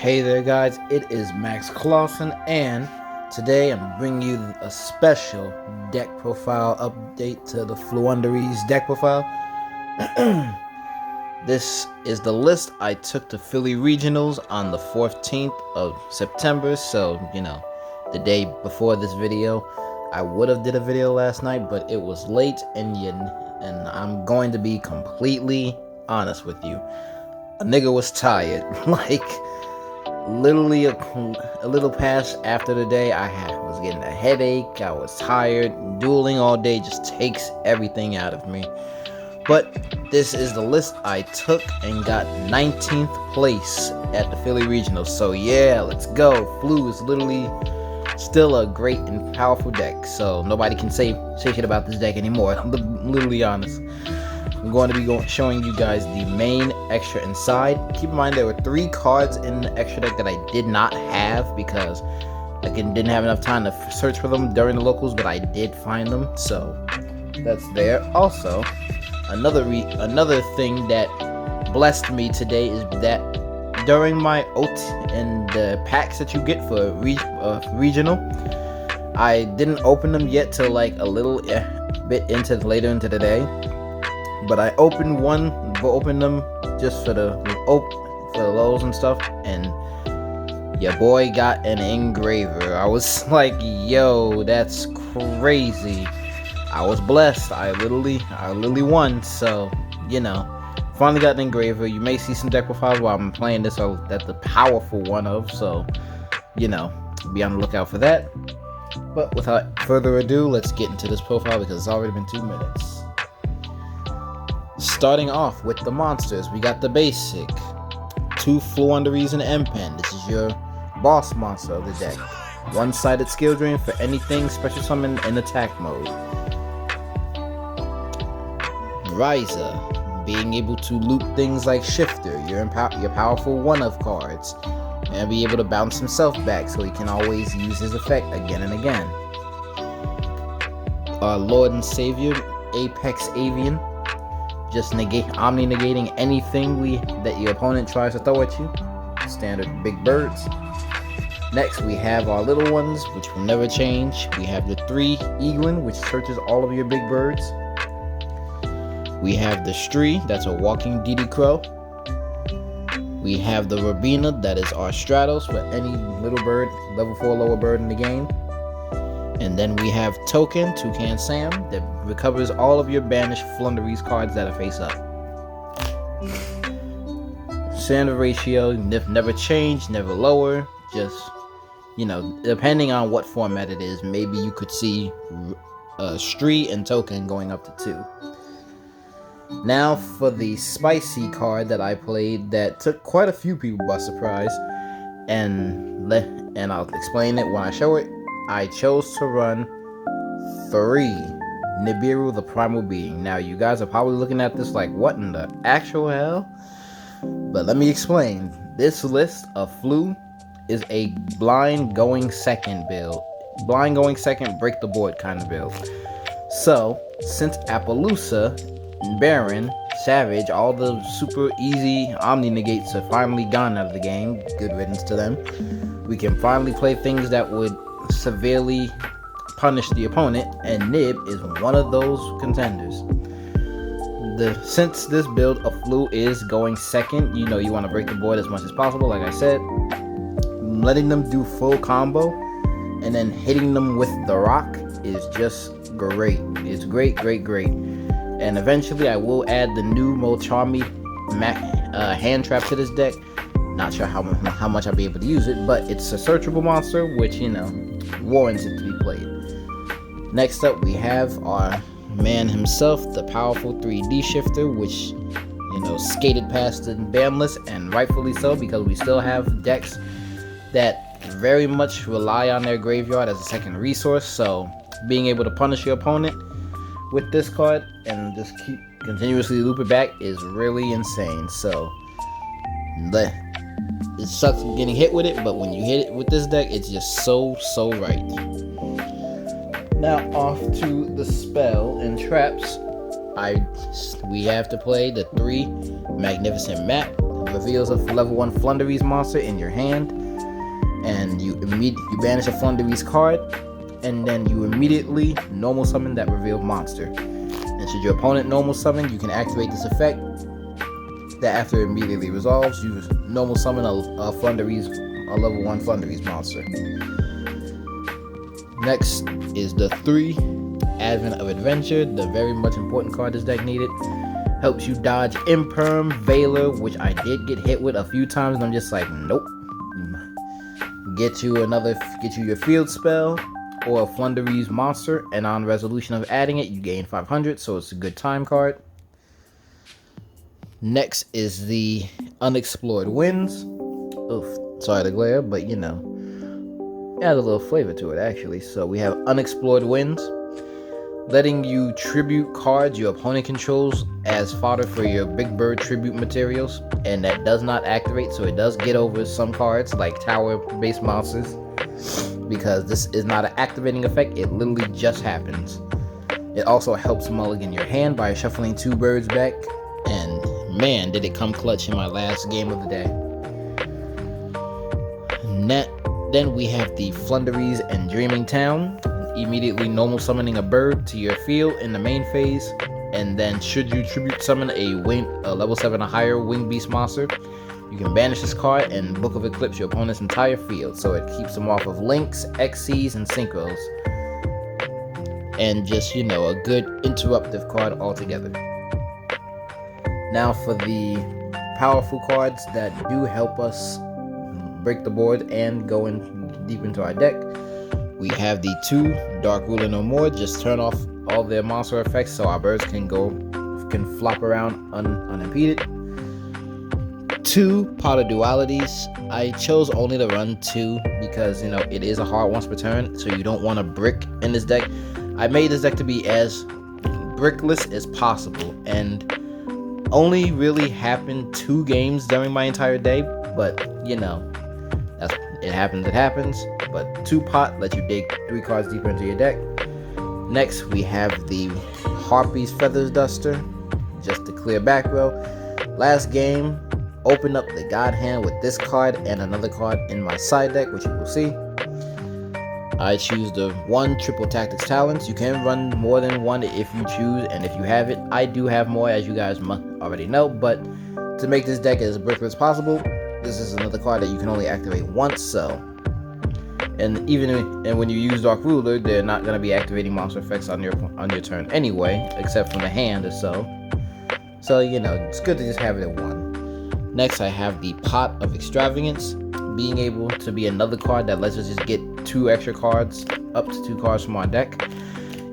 Hey there guys, it is Max Clausen, and today I'm bringing you a special deck profile update to the Floowandereeze deck profile. This is the list I took to Philly Regionals on the 14th of September, so the day before this video. I would have did a video last night, but it was late, and I'm going to be completely honest with you. A nigga was tired, like literally a little past after the day. I was getting a headache, I was tired. Dueling all day just takes everything out of me. But this is the list I took and got 19th place at the Philly Regionals. So yeah, let's go. Floow is literally still a great and powerful deck, so nobody can say shit about this deck anymore. I'm literally honest. I'm going to be showing you guys the main extra inside. Keep in mind there were 3 cards in the extra deck that I did not have because I didn't have enough time to search for them during the locals, but I did find them, so that's there. Also, another thing that blessed me today is that during my OT and the packs that you get for regional, I didn't open them yet till like a little bit later into the day. But I opened them just for the lows and stuff, and your boy got an engraver. I was like, yo, that's crazy. I was blessed. I literally won. So finally got an engraver. You may see some deck profiles while I'm playing this, so that's the powerful one of. So be on the lookout for that. But without further ado, let's get into this profile because it's already been 2 minutes. Starting off with the monsters, we got the basic 2 Floowandereeze and M-Pen. This is your boss monster of the deck. One-sided skill drain for anything special summon in attack mode. Riser, being able to loop things like Shifter, your powerful one-of cards, and be able to bounce himself back so he can always use his effect again and again. Our Lord and Savior, Apex Avian, just omni-negating anything that your opponent tries to throw at you. Standard big birds. Next, we have our little ones, which will never change. We have the 3 Eaglin, which searches all of your big birds. We have the Stree, that's a walking DD Crow. We have the Robina, that is our Stratos for any little bird, level 4 lower bird in the game. And then we have Token, Toucan Sam, that recovers all of your banished Floowandereeze cards that are face up. Standard ratio, never change, never lower, just, depending on what format it is, maybe you could see Stree and Token going up to 2. Now for the spicy card that I played that took quite a few people by surprise, and I'll explain it when I show it. I chose to run 3 Nibiru the Primal Being. Now you guys are probably looking at this like, what in the actual hell? But let me explain. This list of Floow is a blind going second build. Blind going second, break the board kind of build. So since Appaloosa, Baron, Savage, all the super easy Omni negates are finally gone out of the game, good riddance to them, we can finally play things that would severely punish the opponent, and Nib is one of those contenders. Since this build of Floow is going second, you want to break the board as much as possible. Like I said, letting them do full combo and then hitting them with the rock is just great. It's great. And eventually I will add the new Molcharmi hand trap to this deck. Not sure how much I'll be able to use it, but it's a searchable monster, which, warrants it to be played. Next up, we have our man himself, the powerful 3D Shifter, which, skated past the ban list, and rightfully so, because we still have decks that very much rely on their graveyard as a second resource, so being able to punish your opponent with this card and just keep continuously loop it back is really insane. So it sucks getting hit with it, but when you hit it with this deck, it's just so right. Now off to the spell and traps. We have to play the 3 Magnificent Map, reveals a level 1 Floowandereeze monster in your hand, and you banish a Floowandereeze card, and then you immediately normal summon that revealed monster. And should your opponent normal summon, you can activate this effect that after it immediately resolves, you normal summon a Floowandereeze, a level 1 Floowandereeze monster. Next is the 3 Advent of Adventure, the very much important card this deck needed. Helps you dodge Imperm, Veiler, which I did get hit with a few times, and I'm just like, nope. Get you your field spell or a Floowandereeze monster, and on resolution of adding it, you gain 500, so it's a good time card. Next is the Unexplored Winds. Oof, sorry the glare, but you know, it has a little flavor to it actually. So we have Unexplored Winds, letting you tribute cards your opponent controls as fodder for your Big Bird tribute materials, and that does not activate, so it does get over some cards like tower-based monsters, because this is not an activating effect, it literally just happens. It also helps mulligan your hand by shuffling 2 birds back, and man, did it come clutch in my last game of the day. Then we have the Floowandereeze and Dreaming Town, immediately normal summoning a bird to your field in the main phase, and then should you tribute summon a level 7 or higher winged beast monster, you can banish this card and Book of Eclipse your opponent's entire field, so it keeps them off of links, Xyz, and synchros, and just, you know, a good interruptive card altogether. Now for the powerful cards that do help us break the board and go in deep into our deck, we have the 2 Dark Ruler No More. Just turn off all their monster effects so our birds can flop around unimpeded. 2 Pot of Dualities. I chose only to run 2 because, you know, it is a hard once per turn, so you don't want a brick in this deck. I made this deck to be as brickless as possible, and only really happened 2 games during my entire day, but you know, it happens. But 2 pot let you dig 3 cards deeper into your deck. Next we have the Harpy's Feathers Duster, just to clear back row. Last game, opened up the God Hand with this card and another card in my side deck, which you will see. I choose the 1 Triple Tactics Talents. You can run more than 1 if you choose, and if you have it. I do have more, as you guys already know, but to make this deck as brickless as possible, this is another card that you can only activate once. So, and when you use Dark Ruler, they're not going to be activating monster effects on your turn anyway, except from the hand or so. So, you know, it's good to just have it at 1. Next, I have the Pot of Extravagance, being able to be another card that lets us just get 2 extra cards, up to 2 cards from our deck.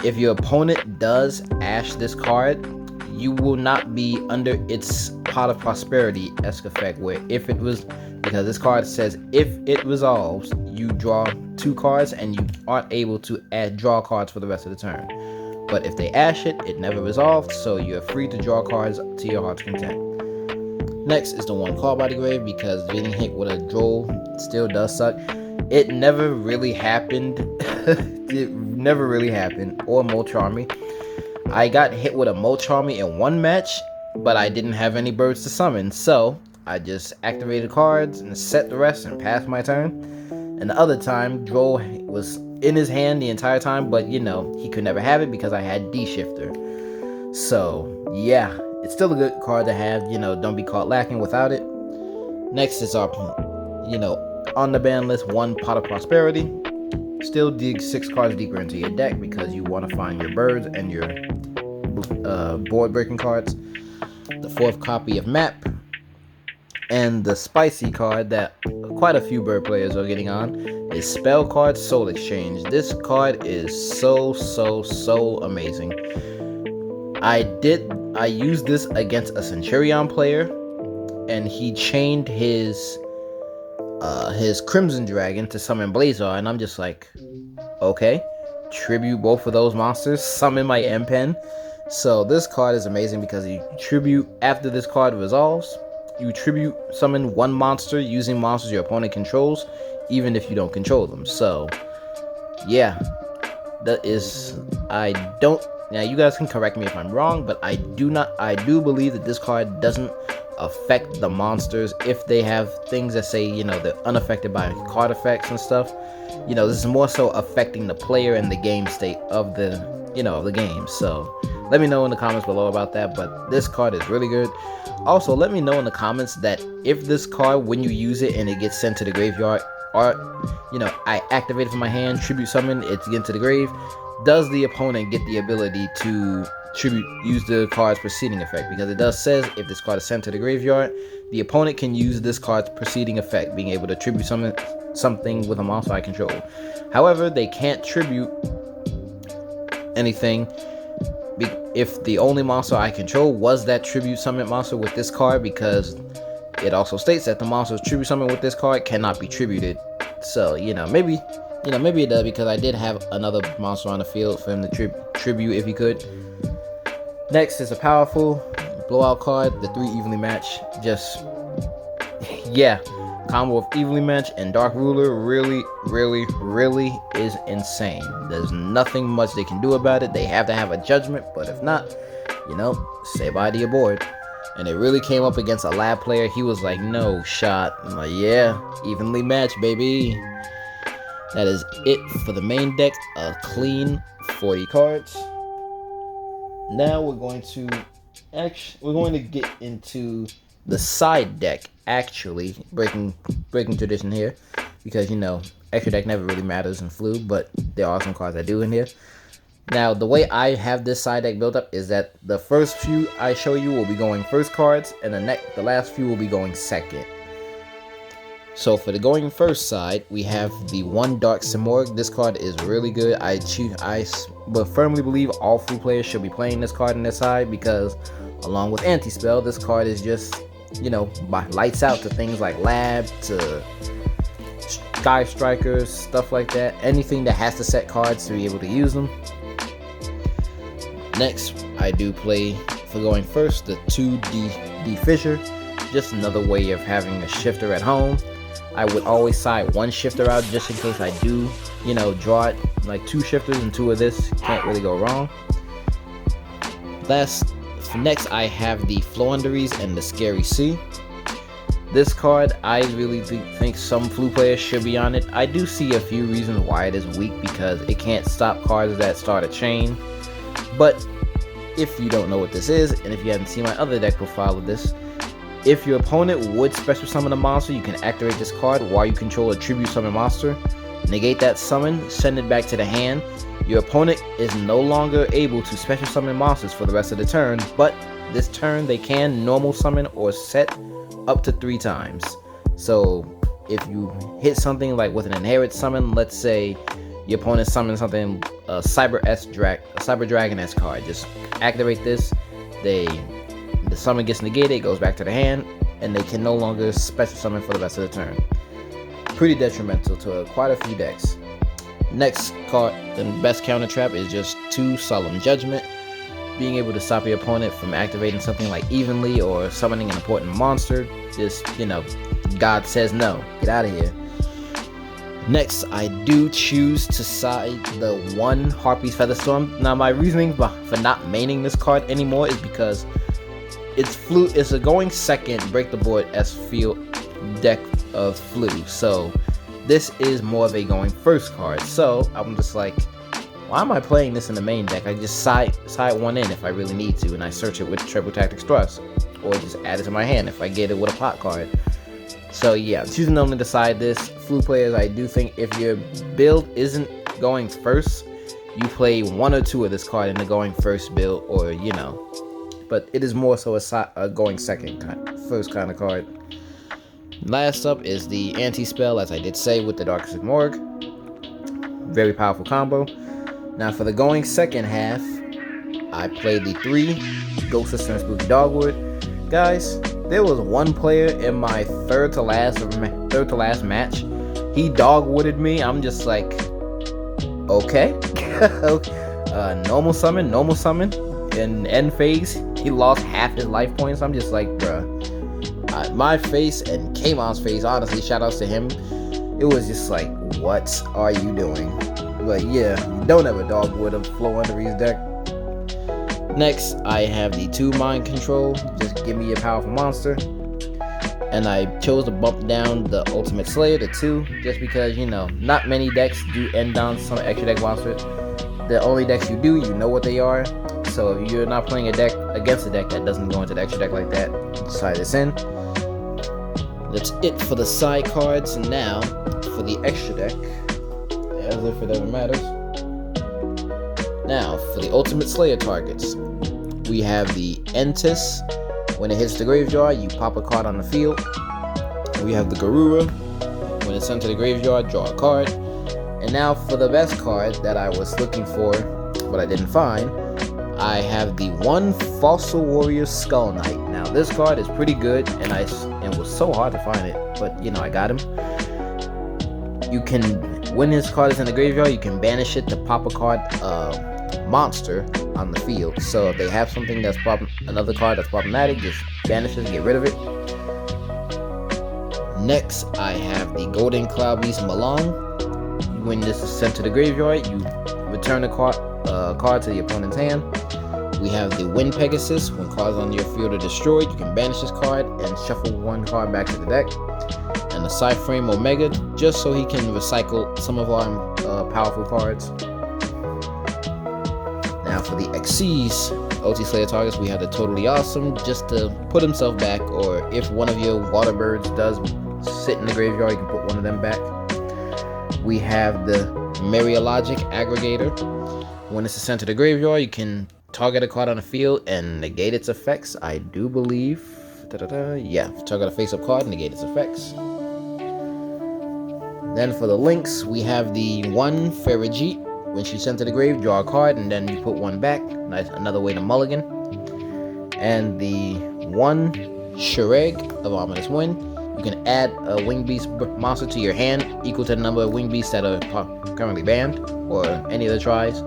If your opponent does ash this card, you will not be under its Pot of Prosperity-esque effect, where because this card says if it resolves, you draw 2 cards and you aren't able to draw cards for the rest of the turn. But if they ash it, it never resolved, so you're free to draw cards to your heart's content. Next is the 1 Call by the Grave, because getting hit with a Droll still does suck. It never really happened. It never really happened. Or Molcharmy. I got hit with a Molcharmy in 1 match, but I didn't have any birds to summon, so I just activated cards and set the rest and passed my turn. And the other time, Droll was in his hand the entire time, but you know, he could never have it because I had D-Shifter. So, yeah, it's still a good card to have, you know, don't be caught lacking without it. Next is our, you know, on the ban list, 1 Pot of Prosperity. Still dig 6 cards deeper into your deck because you want to find your birds and your board breaking cards. The 4th copy of Map, and the spicy card that quite a few bird players are getting on is Spell Card Soul Exchange. This card is so amazing. I used this against a Centurion player, and he chained his Crimson Dragon to summon Blazar, and I'm just like, okay, tribute both of those monsters, summon my M-Pen. So this card is amazing because you tribute, after this card resolves, you tribute summon 1 monster using monsters your opponent controls, even if you don't control them. So yeah, that is, now you guys can correct me if I'm wrong, but I do believe that this card doesn't affect the monsters if they have things that say, you know, they're unaffected by card effects and stuff. You know, this is more so affecting the player and the game state of the, you know, of the game. So let me know in the comments below about that, but this card is really good. Also, let me know in the comments that if this card, when you use it and it gets sent to the graveyard, or, you know, I activate it from my hand, tribute summon, it's get to the grave, does the opponent get the ability to use the card's preceding effect? Because it does says if this card is sent to the graveyard, the opponent can use this card's preceding effect, being able to tribute summon something with a monster I control. However, they can't tribute anything if the only monster I control was that tribute summon monster with this card, because it also states that the monster's tribute summon with this card cannot be tributed. So, maybe it does, because I did have another monster on the field for him to tribute if he could. Next is a powerful blowout card, the 3 evenly match. Just, yeah, combo of evenly match and Dark Ruler really is insane. There's nothing much they can do about it. They have to have a judgment, but if not, say bye to your board. And it really came up against a lab player. He was like, no shot. I'm like, yeah, evenly matched, baby. That is it for the main deck. A clean 40 cards. Now we're going to get into the side deck. Actually, breaking tradition here, because extra deck never really matters in Floow, but there are some cards I do in here. Now, the way I have this side deck built up is that the first few I show you will be going first cards, and the last few will be going second. So for the going first side, we have the 1 Dark Simorgh. This card is really good. I firmly believe all Floow players should be playing this card in their side, because along with Anti-Spell, this card is just, lights out to things like Lab, to Sky Strikers, stuff like that. Anything that has to set cards to be able to use them. Next, I do play, for going first, the 2D Fissure. Just another way of having a shifter at home. I would always side 1 shifter out just in case I do, draw it, like 2 shifters and 2 of this. Can't really go wrong. Next, I have the Floowandereeze and the Scary Sea. This card, I really think some Floow players should be on it. I do see a few reasons why it is weak, because it can't stop cards that start a chain. But if you don't know what this is, and if you haven't seen my other deck profile of this, if your opponent would special summon a monster, you can activate this card while you control a tribute summon monster. Negate that summon, send it back to the hand. Your opponent is no longer able to special summon monsters for the rest of the turn, but this turn they can normal summon or set up to 3 times. So if you hit something like with an inherit summon, let's say your opponent summons something, a Cyber Dragon-esque card, just activate this, the summon gets negated, it goes back to the hand, and they can no longer special summon for the rest of the turn. Pretty detrimental to quite a few decks. Next card, the best counter trap, is just 2 Solemn Judgment. Being able to stop your opponent from activating something like evenly or summoning an important monster. Just, God says no. Get out of here. Next, I do choose to side the 1 Harpy's Featherstorm. Now, my reasoning for not maining this card anymore is because it's a going second break the board S field deck of Floow. So this is more of a going first card. So I'm just like, why am I playing this in the main deck? I just side 1 in if I really need to, and I search it with Triple Tactics Thrust, or just add it to my hand if I get it with a pot card. So yeah, choosing only to side this. Floow players, I do think if your build isn't going first, you play 1 or 2 of this card in the going first build, or but it is more so a going first kind of card. Last up is the Anti-Spell, as I did say, with the Dark Simorgh. Very powerful combo. Now for the going second half, I played the 3 Ghost Sister and Spooky Dogwood. Guys, there was 1 player in my third to last match. He dogwooded me. I'm just like, okay. Normal summon. In end phase, he lost half his life points. I'm just like, bruh. My face and Kmon's face, honestly, shout outs to him. It was just like, what are you doing? But yeah, don't ever dogwood a Floowandereeze deck. Next, I have the 2 mind control. Just give me a powerful monster. And I chose to bump down the Ultimate Slayer to 2, just because, you know, not many decks do end on some extra deck monsters. The only decks you do, you know what they are. So if you're not playing a deck against a deck that doesn't go into the extra deck like that, slide this in. That's it for the side cards. And now for the extra deck, as if it ever matters. Now for the Ultimate Slayer targets, we have the Entis. When it hits the graveyard, you pop a card on the field. We have the Garura. When it's sent to the graveyard, draw a card. And now for the best card that I was looking for, but I didn't find, I have the 1 Fossil Warrior Skull Knight. Now this card is pretty good, and it was so hard to find it, but you know, I got him. You can, when his card is in the graveyard, you can banish it to pop a card monster on the field. So if they have something that's another card that's problematic, just banish it, get rid of it. Next, I have the Golden Cloud Beast Malong. When this is sent to the graveyard, you return a card to the opponent's hand. We have the Wind Pegasus. When cards on your field are destroyed, you can banish this card and shuffle 1 card back to the deck. And the Cyframe Omega, just so he can recycle some of our powerful cards. Now for the Xyz OT Slayer targets, we have the Totally Awesome, just to put himself back, or if one of your water birds does sit in the graveyard, you can put one of them back. We have the Mariologic Aggregator. When it's sent to the graveyard, you can target a card on the field and negate its effects. I do believe, yeah, target a face-up card and negate its effects. Then for the links, we have the 1 Ferrijit. When she's sent to the grave, draw a card, and then you put 1 back. Nice, another way to mulligan. And the 1 Shureg of Ominous Wind. You can add a Winged Beast monster to your hand equal to the number of Winged Beasts that are currently banned, or any of the tries.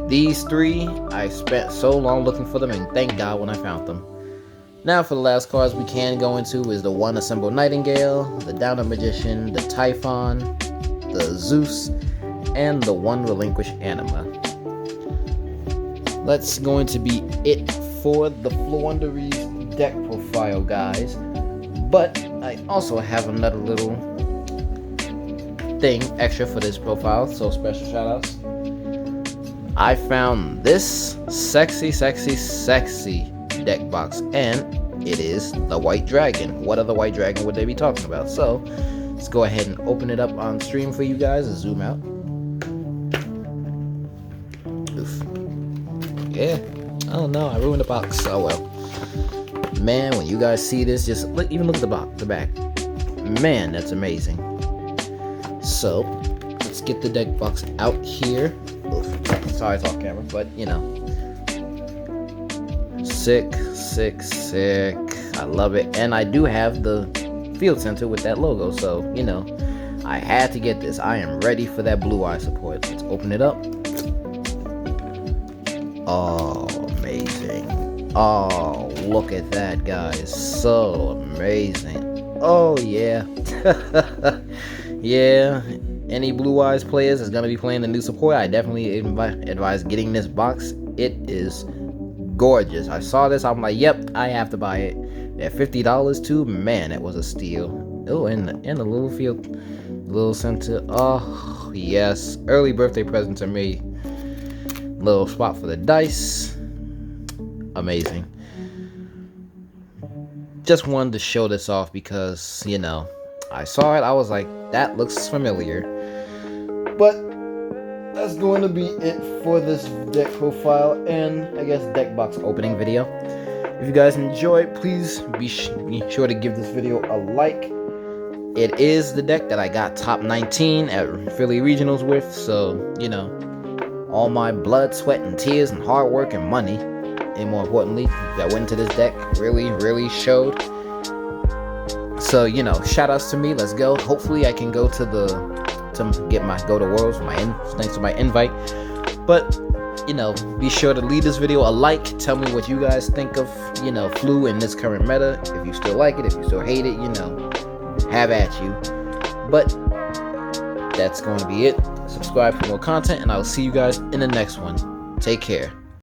These 3, I spent so long looking for them, and thank God when I found them. Now for the last cards we can go into is the 1 Assembled Nightingale, the Downer Magician, the Typhon, the Zeus, and the 1 Relinquished Anima. That's going to be it for the Floowandereeze deck profile, guys. But I also have another little thing extra for this profile, so special shoutouts. I found this sexy deck box, and it is the White Dragon. What other White Dragon would they be talking about? So let's go ahead and open it up on stream for you guys and zoom out. Oof. Yeah, oh no, I ruined the box. Oh well. Man, when you guys see this, just even look at the back. Man, that's amazing. So let's get the deck box out here. Oof. Sorry it's off camera, but you know. Sick. I love it. And I do have the field center with that logo, so you know, I had to get this. I am ready for that blue eye support. Let's open it up. Oh, amazing. Oh, look at that, guys. So amazing. Oh yeah. Yeah, any Blue Eyes players is going to be playing the new support, I definitely advise getting this box. It is gorgeous. I saw this, I'm like, yep, I have to buy it. At $50 too, man, it was a steal. Oh, and the little field, little center. Oh yes, early birthday present to me. Little spot for the dice. Amazing. Just wanted to show this off because, you know, I saw it, I was like, that looks familiar. But that's going to be it for this deck profile and I guess deck box opening video. If you guys enjoyed, please be sure to give this video a like. It is the deck that I got top 19 at Philly Regionals with, so you know, all my blood, sweat, and tears, and hard work and money, and more importantly, that went into this deck really showed. So you know, shout outs to me. Let's go. Hopefully I can go to get my go to Worlds for thanks to my invite. But you know, be sure to leave this video a like. Tell me what you guys think of, you know, Floow in this current meta. If you still like it, if you still hate it, you know, have at you. But that's going to be it. Subscribe for more content, and I'll see you guys in the next one. Take care.